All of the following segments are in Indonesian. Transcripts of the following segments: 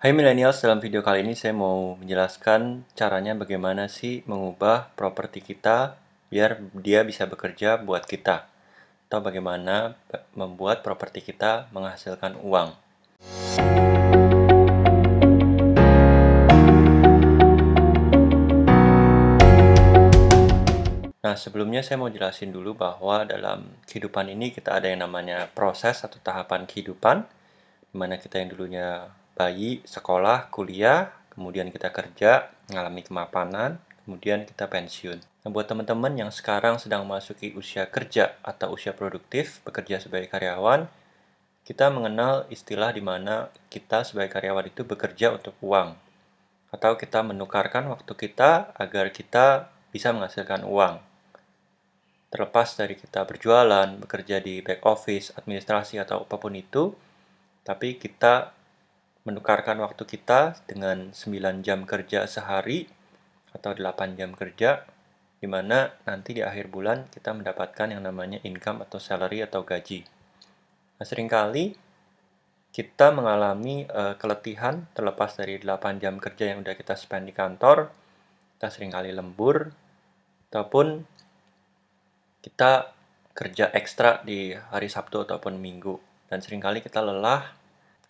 Hai millennials, dalam video kali ini saya mau menjelaskan caranya bagaimana sih mengubah properti kita biar dia bisa bekerja buat kita, atau bagaimana membuat properti kita menghasilkan uang. Nah, sebelumnya saya mau jelasin dulu bahwa dalam kehidupan ini kita ada yang namanya proses atau tahapan kehidupan, di mana kita yang dulunya bayi, sekolah, kuliah, kemudian kita kerja, mengalami kemapanan, kemudian kita pensiun. Nah, buat teman-teman yang sekarang sedang memasuki usia kerja atau usia produktif, bekerja sebagai karyawan, kita mengenal istilah di mana kita sebagai karyawan itu bekerja untuk uang, atau kita menukarkan waktu kita agar kita bisa menghasilkan uang. Terlepas dari kita berjualan, bekerja di back office, administrasi, atau apapun itu, tapi kita menukarkan waktu kita dengan 9 jam kerja sehari atau 8 jam kerja, di mana nanti di akhir bulan kita mendapatkan yang namanya income atau salary atau gaji. Nah, seringkali kita mengalami keletihan terlepas dari 8 jam kerja yang udah kita spend di kantor, kita seringkali lembur, ataupun kita kerja ekstra di hari Sabtu ataupun Minggu, dan seringkali kita lelah.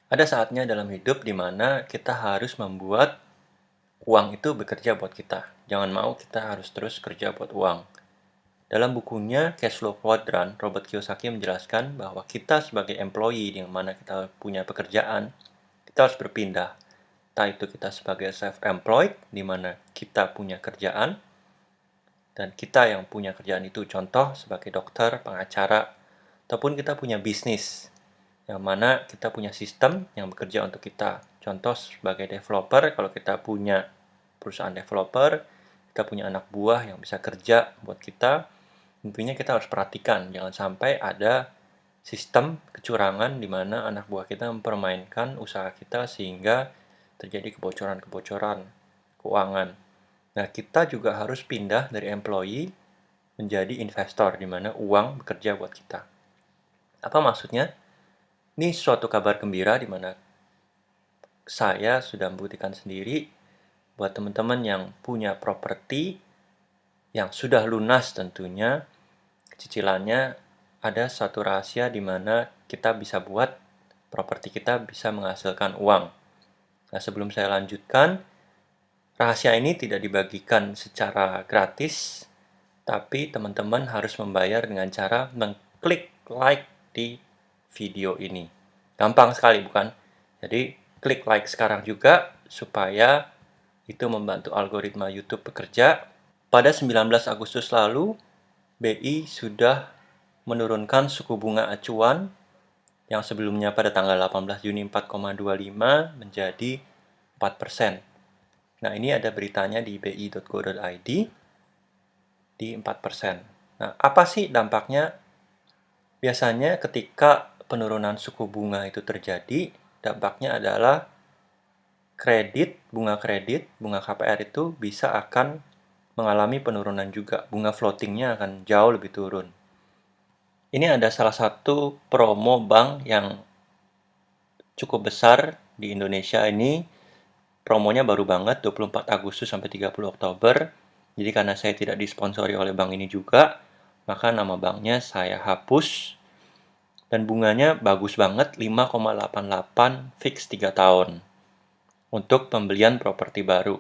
Ada saatnya dalam hidup di mana kita harus membuat uang itu bekerja buat kita. Jangan mau kita harus terus kerja buat uang. Dalam bukunya Cash Flow Quadrant, Robert Kiyosaki menjelaskan bahwa kita sebagai employee yang mana kita punya pekerjaan, kita harus berpindah. Entah itu kita sebagai self-employed, di mana kita punya kerjaan, dan kita yang punya kerjaan itu contoh sebagai dokter, pengacara, ataupun kita punya bisnis, yang mana kita punya sistem yang bekerja untuk kita. Contoh sebagai developer, kalau kita punya perusahaan developer, kita punya anak buah yang bisa kerja buat kita, tentunya kita harus perhatikan, jangan sampai ada sistem kecurangan di mana anak buah kita mempermainkan usaha kita sehingga terjadi kebocoran-kebocoran keuangan. Nah, kita juga harus pindah dari employee menjadi investor, di mana uang bekerja buat kita. Apa maksudnya? Ini suatu kabar gembira di mana saya sudah membuktikan sendiri buat teman-teman yang punya properti yang sudah lunas tentunya, cicilannya ada satu rahasia di mana kita bisa buat properti kita bisa menghasilkan uang. Nah, sebelum saya lanjutkan, rahasia ini tidak dibagikan secara gratis, tapi teman-teman harus membayar dengan cara mengklik like di video ini. Gampang sekali, bukan? Jadi, klik like sekarang juga supaya itu membantu algoritma YouTube bekerja. Pada 19 Agustus lalu, BI sudah menurunkan suku bunga acuan yang sebelumnya pada tanggal 18 Juni 4,25 menjadi 4%. Nah, ini ada beritanya di bi.go.id di 4%. Nah, apa sih dampaknya? Biasanya ketika penurunan suku bunga itu terjadi, dampaknya adalah bunga KPR itu bisa akan mengalami penurunan juga. Bunga floatingnya akan jauh lebih turun. Ini ada salah satu promo bank yang cukup besar di Indonesia ini. Promonya baru banget, 24 Agustus sampai 30 Oktober. Jadi karena saya tidak disponsori oleh bank ini juga, maka nama banknya saya hapus. Dan bunganya bagus banget, 5,88 fix 3 tahun. Untuk pembelian properti baru.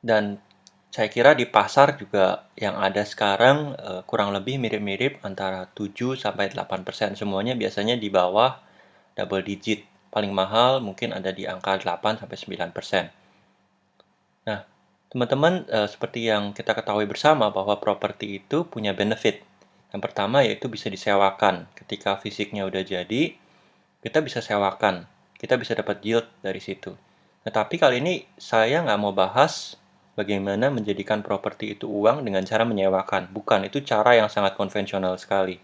Dan saya kira di pasar juga yang ada sekarang kurang lebih mirip-mirip antara 7-8%. Semuanya biasanya di bawah double digit. Paling mahal mungkin ada di angka 8-9%. Nah, teman-teman, seperti yang kita ketahui bersama bahwa properti itu punya benefit. Yang pertama yaitu bisa disewakan. Ketika fisiknya udah jadi, kita bisa sewakan. Kita bisa dapat yield dari situ. Nah, tapi kali ini saya nggak mau bahas bagaimana menjadikan properti itu uang dengan cara menyewakan. Bukan, itu cara yang sangat konvensional sekali.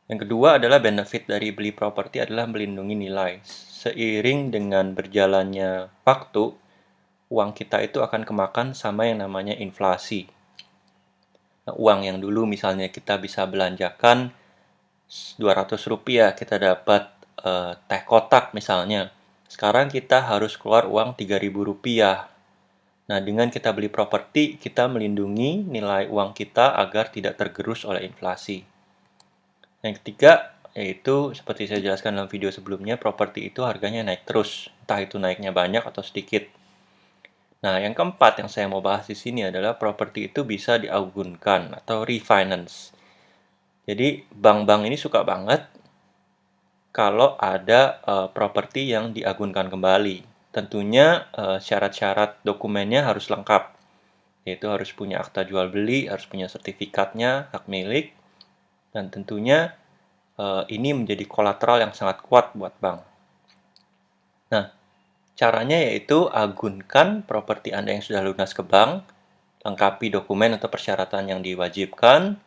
Yang kedua adalah benefit dari beli properti adalah melindungi nilai. Seiring dengan berjalannya waktu, uang kita itu akan kemakan sama yang namanya inflasi. Nah, uang yang dulu misalnya kita bisa belanjakan 200 rupiah, kita dapat teh kotak misalnya. Sekarang kita harus keluar uang Rp3.000. Nah, dengan kita beli properti, kita melindungi nilai uang kita agar tidak tergerus oleh inflasi. Yang ketiga, yaitu seperti saya jelaskan dalam video sebelumnya, properti itu harganya naik terus, entah itu naiknya banyak atau sedikit. Nah, yang keempat yang saya mau bahas di sini adalah properti itu bisa diagunkan atau refinance. Jadi, bank-bank ini suka banget kalau ada properti yang diagunkan kembali. Tentunya syarat-syarat dokumennya harus lengkap, yaitu harus punya akta jual beli, harus punya sertifikatnya, hak milik, dan tentunya ini menjadi kolateral yang sangat kuat buat bank. Nah, caranya yaitu agunkan properti Anda yang sudah lunas ke bank, lengkapi dokumen atau persyaratan yang diwajibkan.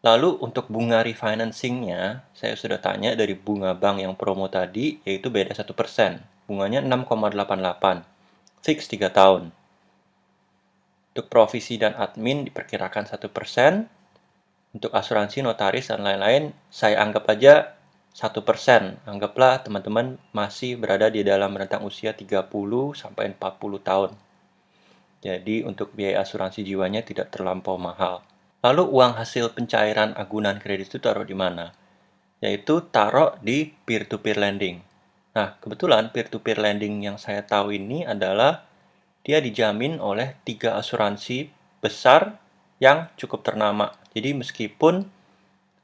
Lalu untuk bunga refinancingnya, saya sudah tanya dari bunga bank yang promo tadi, yaitu beda 1%. Bunganya 6,88, fix 3 tahun. Untuk provisi dan admin diperkirakan 1%. Untuk asuransi, notaris, dan lain-lain, saya anggap aja 1%. Anggaplah teman-teman masih berada di dalam rentang usia 30-40 tahun. Jadi untuk biaya asuransi jiwanya tidak terlampau mahal. Lalu uang hasil pencairan agunan kredit itu taruh di mana? Yaitu taruh di peer-to-peer lending. Nah, kebetulan peer-to-peer lending yang saya tahu ini adalah dia dijamin oleh 3 asuransi besar yang cukup ternama. Jadi meskipun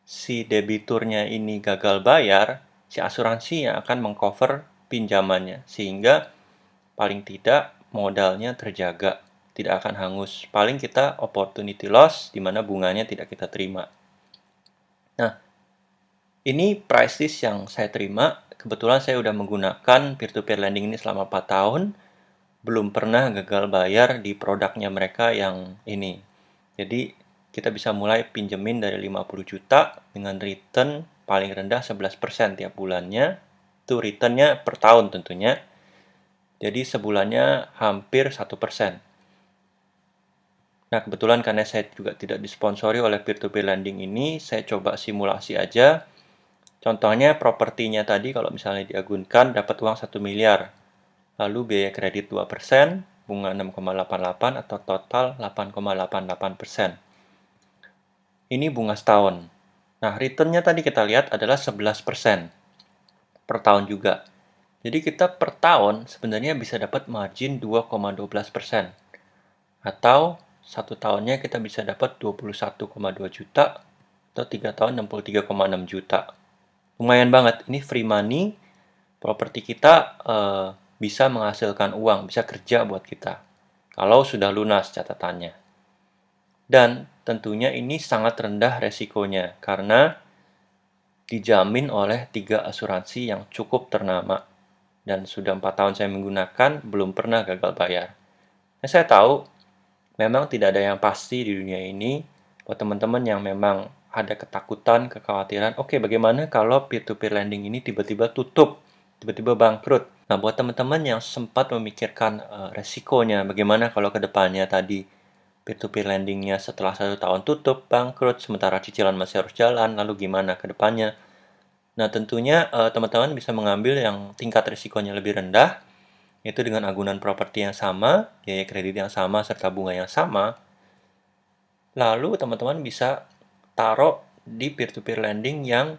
si debiturnya ini gagal bayar, si asuransi yang akan mengcover pinjamannya. Sehingga paling tidak modalnya terjaga, tidak akan hangus. Paling kita opportunity loss, di mana bunganya tidak kita terima. Nah, ini price list yang saya terima. Kebetulan saya sudah menggunakan peer-to-peer lending ini selama 4 tahun. Belum pernah gagal bayar di produknya mereka yang ini. Jadi, kita bisa mulai pinjemin dari 50 juta dengan return paling rendah 11% tiap bulannya. Itu returnnya per tahun tentunya. Jadi sebulannya hampir 1%. Nah, kebetulan karena saya juga tidak disponsori oleh peer-to-peer lending ini, saya coba simulasi aja. Contohnya propertinya tadi kalau misalnya diagunkan dapat uang 1 miliar. Lalu biaya kredit 2%, bunga 6,88 atau total 8,88%. Ini bunga setahun. Nah, returnnya tadi kita lihat adalah 11% per tahun juga. Jadi kita per tahun sebenarnya bisa dapat margin 2,12%. Atau satu tahunnya kita bisa dapat 21,2 juta atau 3 tahun 63,6 juta. Lumayan banget, ini free money, properti kita bisa menghasilkan uang, bisa kerja buat kita. Kalau sudah lunas catatannya. Dan tentunya ini sangat rendah resikonya karena dijamin oleh 3 asuransi yang cukup ternama. Dan sudah 4 tahun saya menggunakan, belum pernah gagal bayar. Nah, saya tahu memang tidak ada yang pasti di dunia ini. Buat teman-teman yang memang ada ketakutan, kekhawatiran, oke, bagaimana kalau peer-to-peer lending ini tiba-tiba tutup, tiba-tiba bangkrut? Nah, buat teman-teman yang sempat memikirkan resikonya, bagaimana kalau ke depannya tadi peer-to-peer lendingnya setelah 1 tahun tutup, bangkrut, sementara cicilan masih harus jalan, lalu gimana ke depannya? Nah, tentunya teman-teman bisa mengambil yang tingkat risikonya lebih rendah, yaitu dengan agunan properti yang sama, biaya kredit yang sama, serta bunga yang sama. Lalu teman-teman bisa taruh di peer-to-peer lending yang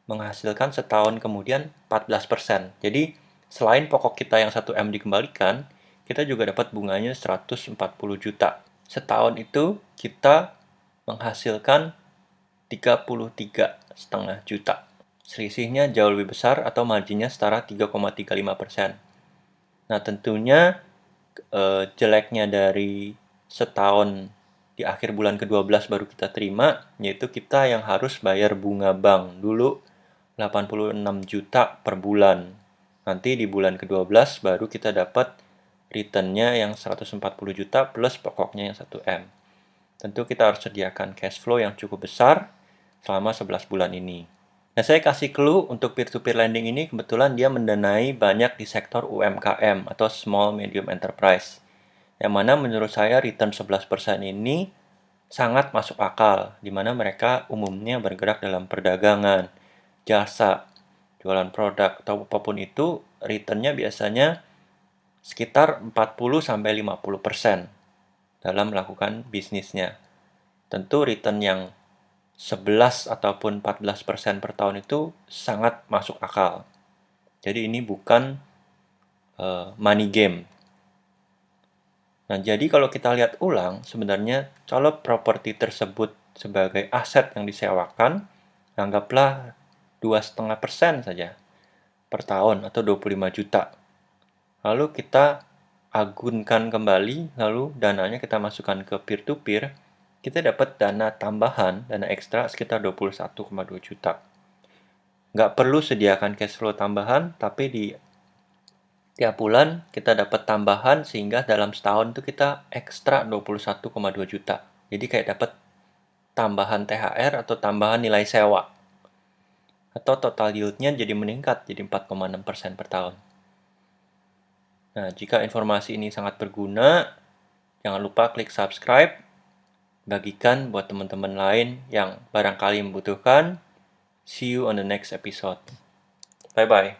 menghasilkan setahun kemudian 14%. Jadi, selain pokok kita yang 1M dikembalikan, kita juga dapat bunganya 140 juta. Setahun itu kita menghasilkan 33,5 juta. Selisihnya jauh lebih besar atau marginnya setara 3,35%. Nah, tentunya jeleknya dari setahun di akhir bulan ke-12 baru kita terima, yaitu kita yang harus bayar bunga bank dulu 86 juta per bulan. Nanti di bulan ke-12 baru kita dapat returnnya yang 140 juta plus pokoknya yang 1M. Tentu kita harus sediakan cash flow yang cukup besar selama 11 bulan ini. Nah, saya kasih clue untuk peer-to-peer lending ini, kebetulan dia mendanai banyak di sektor UMKM atau Small Medium Enterprise. Yang mana menurut saya return 11% ini sangat masuk akal, di mana mereka umumnya bergerak dalam perdagangan, jasa, jualan produk atau apapun itu, return-nya biasanya sekitar 40-50% dalam melakukan bisnisnya. Tentu return yang 11 ataupun 14% per tahun itu sangat masuk akal. Jadi ini bukan money game. Nah, jadi kalau kita lihat ulang, sebenarnya kalau properti tersebut sebagai aset yang disewakan, anggaplah 2,5% saja per tahun atau 25 juta. Lalu kita agunkan kembali, lalu dananya kita masukkan ke peer-to-peer, kita dapat dana tambahan, dana ekstra sekitar 21,2 juta. Nggak perlu sediakan cash flow tambahan, tapi di tiap bulan kita dapat tambahan sehingga dalam setahun itu kita ekstra 21,2 juta. Jadi kayak dapat tambahan THR atau tambahan nilai sewa. Atau total yield-nya jadi meningkat jadi 4,6% per tahun. Nah, jika informasi ini sangat berguna, jangan lupa klik subscribe, bagikan buat teman-teman lain yang barangkali membutuhkan. See you on the next episode. Bye-bye.